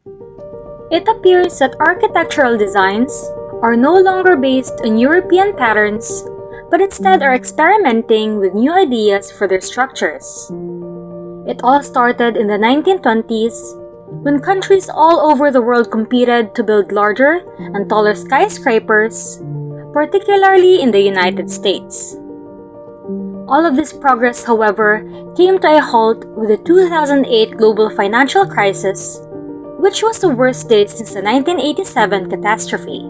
It appears that architectural designs are no longer based on European patterns, but instead are experimenting with new ideas for their structures. It all started in the 1920s, when countries all over the world competed to build larger and taller skyscrapers, particularly in the United States. All of this progress, however, came to a halt with the 2008 global financial crisis, which was the worst day since the 1987 catastrophe.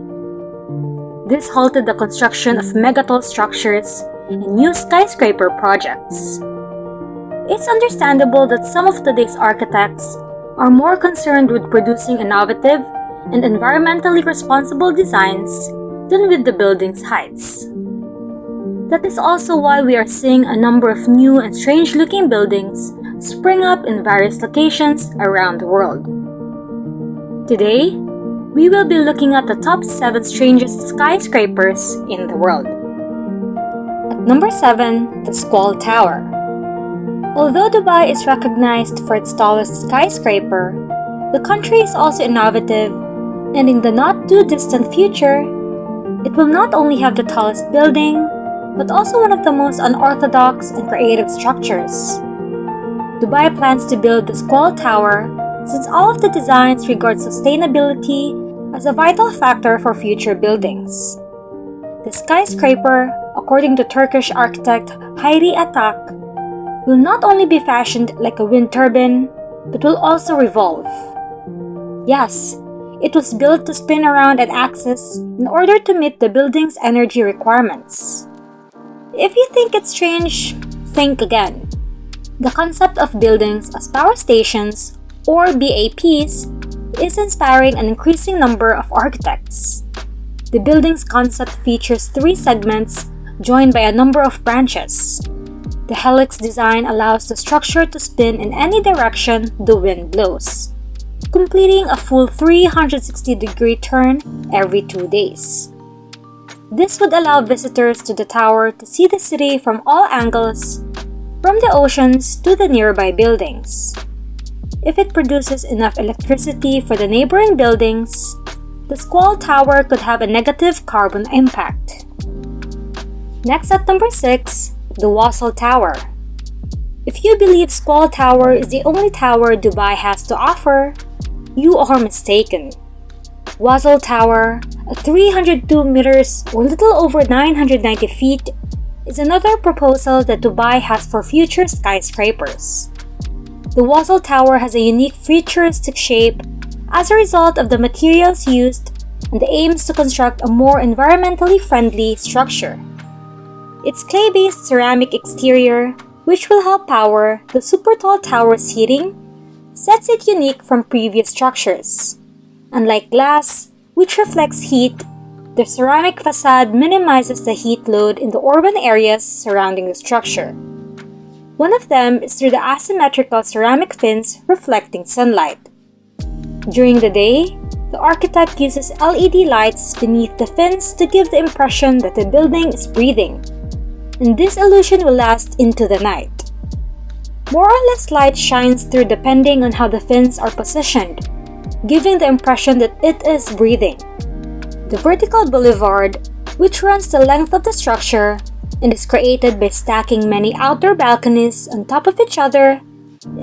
This halted the construction of megatall structures and new skyscraper projects. It's understandable that some of today's architects are more concerned with producing innovative and environmentally responsible designs than with the building's heights. That is also why we are seeing a number of new and strange-looking buildings spring up in various locations around the world. Today, we will be looking at the top 7 strangest skyscrapers in the world. At number 7, the SQUALL Tower. Although Dubai is recognized for its tallest skyscraper, the country is also innovative, and in the not-too-distant future, it will not only have the tallest building, but also one of the most unorthodox and creative structures. Dubai plans to build the SQUALL Tower since all of the designs regard sustainability as a vital factor for future buildings. The skyscraper, according to Turkish architect GEHRY, will not only be fashioned like a wind turbine, but will also revolve. Yes, it was built to spin around an axis in order to meet the building's energy requirements. If you think it's strange, think again. The concept of buildings as power stations, or BAPs, is inspiring an increasing number of architects. The building's concept features 3 segments joined by a number of branches. The helix design allows the structure to spin in any direction the wind blows, completing a full 360-degree turn every 2 days. This would allow visitors to the tower to see the city from all angles, from the oceans to the nearby buildings. If it produces enough electricity for the neighboring buildings, the SQUALL Tower could have a negative carbon impact. Next at number 6, the WASL Tower. If you believe SQUALL Tower is the only tower Dubai has to offer, you are mistaken. WASL Tower, at 302 meters or little over 990 feet, is another proposal that Dubai has for future skyscrapers. The WASL Tower has a unique futuristic shape as a result of the materials used and aims to construct a more environmentally friendly structure. Its clay-based ceramic exterior, which will help power the super tall tower's heating, sets it unique from previous structures. Unlike glass, which reflects heat, the ceramic facade minimizes the heat load in the urban areas surrounding the structure. One of them is through the asymmetrical ceramic fins reflecting sunlight. During the day, the architect uses LED lights beneath the fins to give the impression that the building is breathing, and this illusion will last into the night. More or less light shines through depending on how the fins are positioned, giving the impression that it is breathing. The vertical boulevard, which runs the length of the structure and is created by stacking many outdoor balconies on top of each other,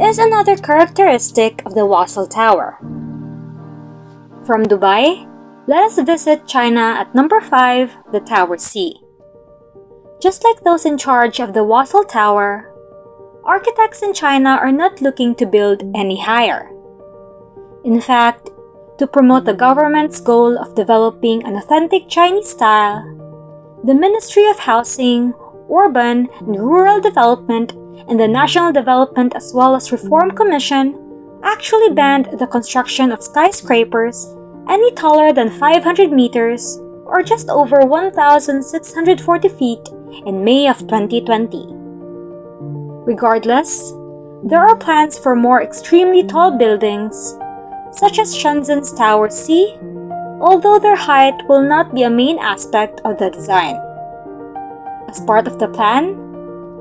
is another characteristic of the WASL Tower. From Dubai, let us visit China at number 5, the Tower C. Just like those in charge of the WASL Tower, architects in China are not looking to build any higher. In fact, to promote the government's goal of developing an authentic Chinese style, the Ministry of Housing, Urban and Rural Development and the National Development as well as Reform Commission actually banned the construction of skyscrapers any taller than 500 meters or just over 1,640 feet in May of 2020. Regardless, there are plans for more extremely tall buildings, such as Shenzhen's Tower C, although their height will not be a main aspect of the design. As part of the plan,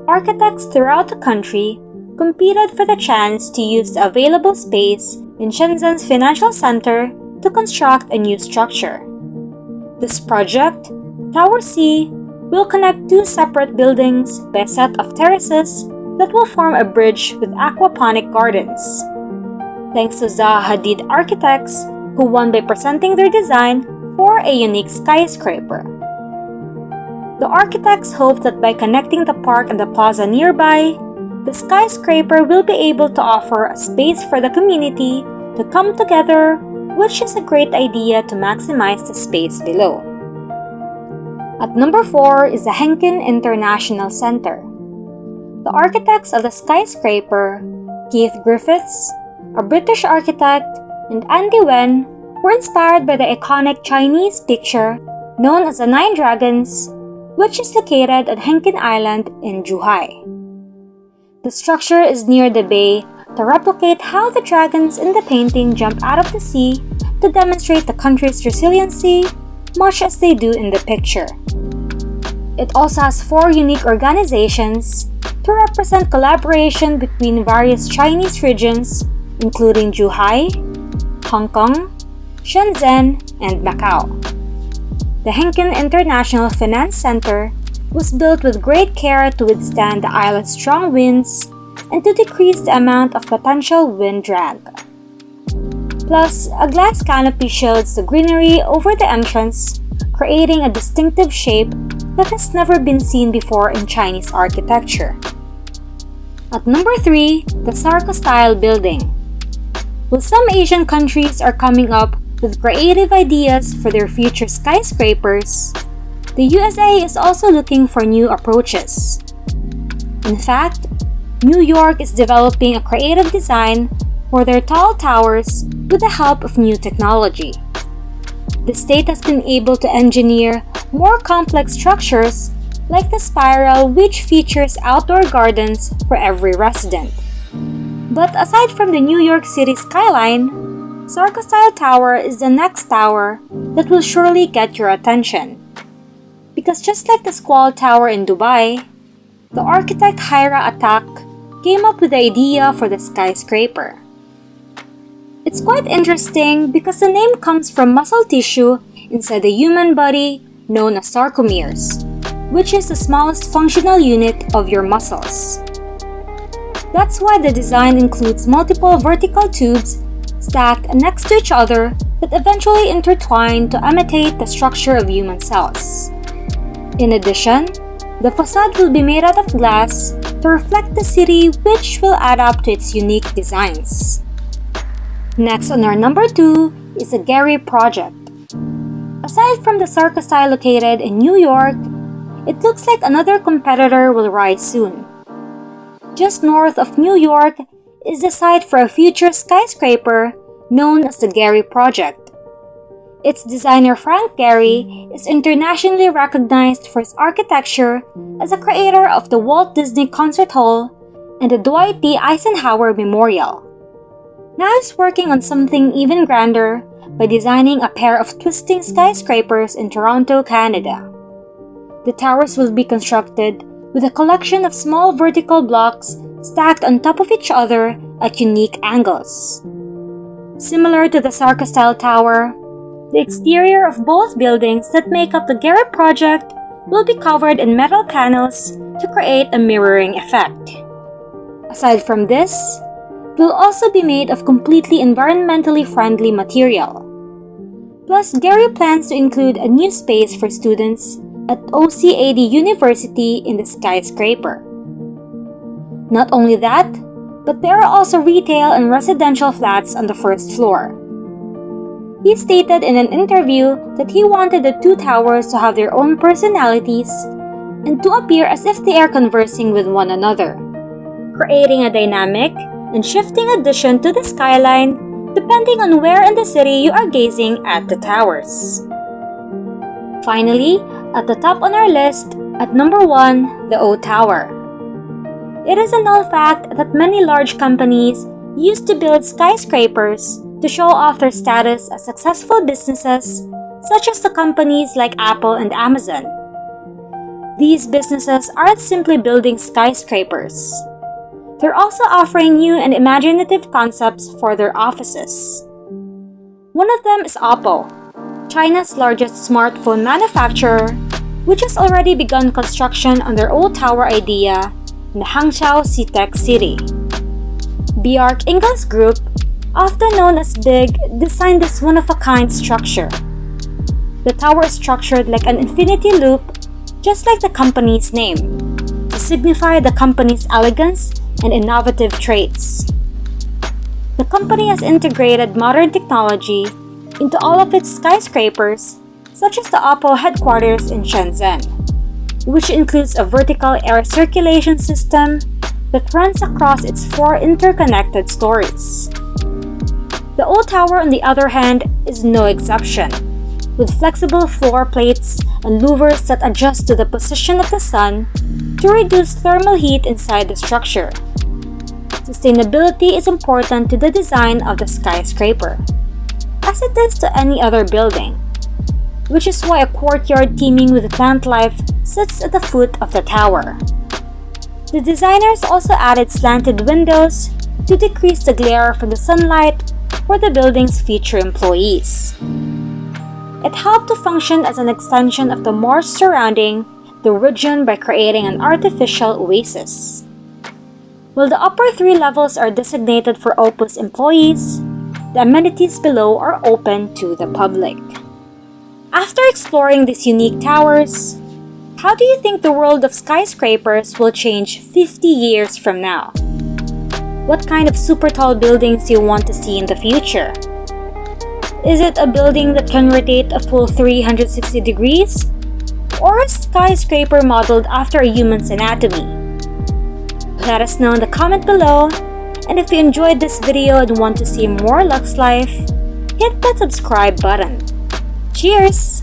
architects throughout the country competed for the chance to use the available space in Shenzhen's financial center to construct a new structure. This project, Tower C, will connect two separate buildings by a set of terraces that will form a bridge with aquaponic gardens. Thanks to Zaha Hadid Architects, who won by presenting their design for a unique skyscraper. The architects hope that by connecting the park and the plaza nearby, the skyscraper will be able to offer a space for the community to come together, which is a great idea to maximize the space below. At number 4 is the HENGQIN International Center. The architects of the skyscraper, Keith Griffiths, a British architect, and Andy Wen, were inspired by the iconic Chinese picture known as the Nine Dragons, which is located on HENGQIN Island in Zhuhai. The structure is near the bay to replicate how the dragons in the painting jump out of the sea to demonstrate the country's resiliency, much as they do in the picture. It also has 4 unique organizations to represent collaboration between various Chinese regions, including Zhuhai, Hong Kong, Shenzhen, and Macau. The HENGQIN International Finance Center was built with great care to withstand the island's strong winds and to decrease the amount of potential wind drag. Plus, a glass canopy shields the greenery over the entrance, creating a distinctive shape that has never been seen before in Chinese architecture. At number 3, the SARCOSTYLE building. While some Asian countries are coming up with creative ideas for their future skyscrapers, the USA is also looking for new approaches. In fact, New York is developing a creative design for their tall towers with the help of new technology. The state has been able to engineer more complex structures like the spiral, which features outdoor gardens for every resident. But aside from the New York City skyline, SARCOSTYLE Tower is the next tower that will surely get your attention. Because just like the SQUALL Tower in Dubai, the architect Hyra Atak came up with the idea for the skyscraper. It's quite interesting because the name comes from muscle tissue inside the human body known as sarcomeres, which is the smallest functional unit of your muscles. That's why the design includes multiple vertical tubes stacked next to each other that eventually intertwine to imitate the structure of human cells. In addition, the facade will be made out of glass to reflect the city, which will add up to its unique designs. Next on our number 2 is the GEHRY project. Aside from the SARCOSTYLE located in New York, it looks like another competitor will rise soon. Just north of New York is the site for a future skyscraper known as the GEHRY project. Its designer Frank Gehry is internationally recognized for his architecture as a creator of the Walt Disney Concert Hall and the Dwight D. Eisenhower Memorial. Now he's working on something even grander by designing a pair of twisting skyscrapers in Toronto, Canada. The towers will be constructed with a collection of small vertical blocks stacked on top of each other at unique angles. Similar to the SARCOSTYLE Tower, the exterior of both buildings that make up the GEHRY project will be covered in metal panels to create a mirroring effect. Aside from this, it will also be made of completely environmentally friendly material. Plus, GEHRY plans to include a new space for students at OCAD University in the skyscraper. Not only that, but there are also retail and residential flats on the first floor. He stated in an interview that he wanted the two towers to have their own personalities and to appear as if they are conversing with one another, creating a dynamic and shifting addition to the skyline depending on where in the city you are gazing at the towers. Finally, at the top on our list, at number 1, the O Tower. It is a known fact that many large companies used to build skyscrapers to show off their status as successful businesses, such as the companies like Apple and Amazon. These businesses aren't simply building skyscrapers. They're also offering new and imaginative concepts for their offices. One of them is Oppo, China's largest smartphone manufacturer, which has already begun construction on their old tower idea in the Hangzhou Tech City. HENGQIN's group, often known as BIG, designed this one-of-a-kind structure. The tower is structured like an infinity loop, just like the company's name, to signify the company's elegance and innovative traits. The company has integrated modern technology into all of its skyscrapers, such as the Oppo headquarters in Shenzhen, which includes a vertical air circulation system that runs across its 4 interconnected stories. The old tower, on the other hand, is no exception, with flexible floor plates and louvers that adjust to the position of the sun to reduce thermal heat inside the structure. Sustainability is important to the design of the skyscraper, as it is to any other building, which is why a courtyard teeming with plant life sits at the foot of the tower. The designers also added slanted windows to decrease the glare from the sunlight for the building's future employees. It helped to function as an extension of the marsh surrounding the region by creating an artificial oasis. While the upper 3 levels are designated for Oppo's employees, the amenities below are open to the public. After exploring these unique towers, how do you think the world of skyscrapers will change 50 years from now? What kind of super tall buildings do you want to see in the future? Is it a building that can rotate a full 360 degrees? Or a skyscraper modeled after a human's anatomy? Let us know in the comment below, and if you enjoyed this video and want to see more Lux Life, hit that subscribe button. Cheers!